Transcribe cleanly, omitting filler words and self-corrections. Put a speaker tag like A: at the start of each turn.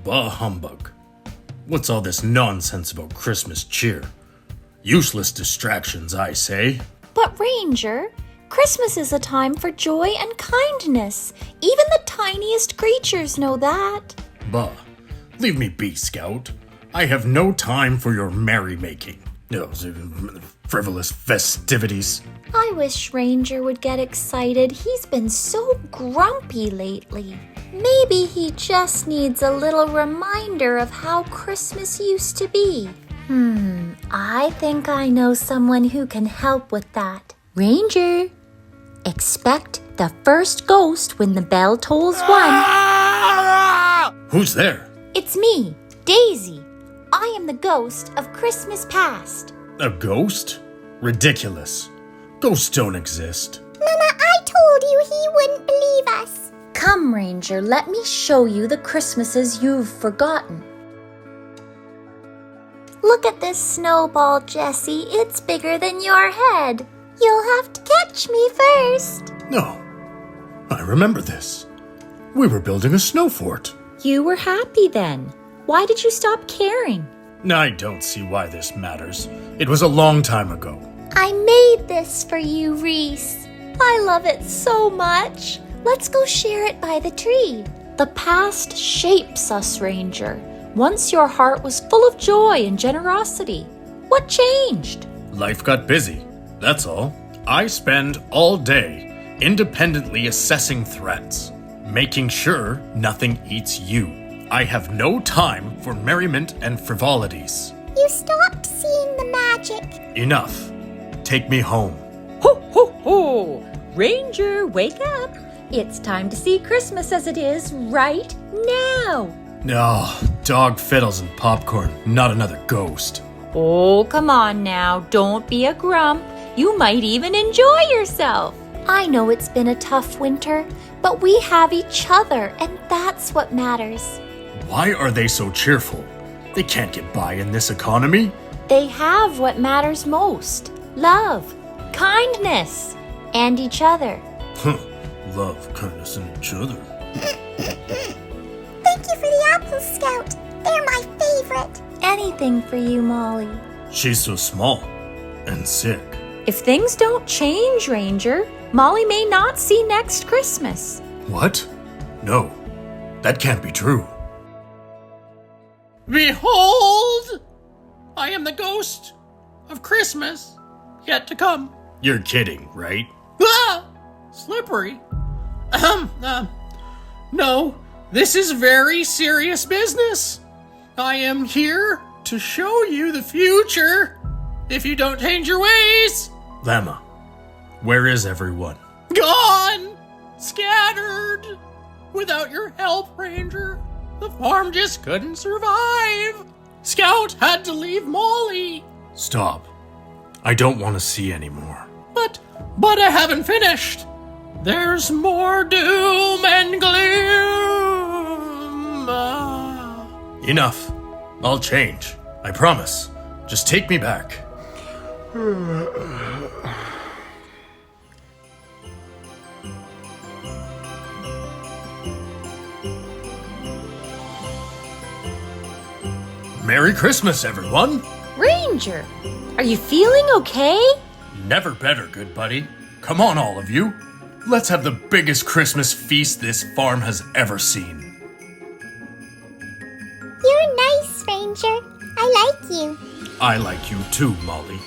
A: Bah humbug. What's all this nonsense about Christmas cheer? Useless distractions, I say.
B: But Ranger, Christmas is a time for joy and kindness. Even the tiniest creatures know that.
A: Bah, leave me be, Scout. I have no time for your merrymaking. Frivolous festivities.
B: I wish Ranger would get excited. He's been so grumpy lately. Maybe he just needs a little reminder of how Christmas used to be. I think I know someone who can help with that. Ranger, expect the first ghost when the bell tolls 1.
A: Who's there?
B: It's me, Daisy. I am the ghost of Christmas past.
A: A ghost? Ridiculous. Ghosts don't exist.
C: Mama, I told you he wouldn't believe us.
B: Come, Ranger, let me show you the Christmases you've forgotten. Look at this snowball, Jessie. It's bigger than your head. You'll have to catch me first.
A: No. I remember this. We were building a snow fort.
B: You were happy then. Why did you stop caring?
A: I don't see why this matters. It was a long time ago.
B: I made this for you, Reese. I love it so much. Let's go share it by the tree. The past shapes us, Ranger. Once your heart was full of joy and generosity. What changed?
A: Life got busy, that's all. I spend all day independently assessing threats, making sure nothing eats you. I have no time for merriment and frivolities.
C: You stopped seeing the magic.
A: Enough. Take me home.
B: Ho, ho, ho! Ranger, wake up. It's time to see Christmas as it is right now.
A: Oh, dog fiddles and popcorn, not another ghost.
B: Oh, come on now. Don't be a grump. You might even enjoy yourself. I know it's been a tough winter, but we have each other, and that's what matters.
A: Why are they so cheerful? They can't get by in this economy.
B: They have what matters most. Love, kindness, and each other.
A: Love, kindness, and each other.
C: Thank you for the apples, Scout. They're my favorite.
B: Anything for you, Molly.
A: She's so small and sick.
B: If things don't change, Ranger, Molly may not see next Christmas.
A: What? No, that can't be true.
D: Behold! I am the ghost of Christmas yet to come.
A: You're kidding, right?
D: Ah! Slippery. No, this is very serious business. I am here to show you the future if you don't change your ways.
A: Llama, where is everyone?
D: Gone! Scattered! Without your help, Ranger, the farm just couldn't survive. Scout had to leave Molly.
A: Stop. I don't want to see anymore.
D: But I haven't finished. There's more doom and gloom.
A: Enough. I'll change. I promise. Just take me back. Merry Christmas, everyone!
B: Ranger, are you feeling okay?
A: Never better, good buddy. Come on, all of you. Let's have the biggest Christmas feast this farm has ever seen.
C: You're nice, Ranger. I like you.
A: I like you too, Molly.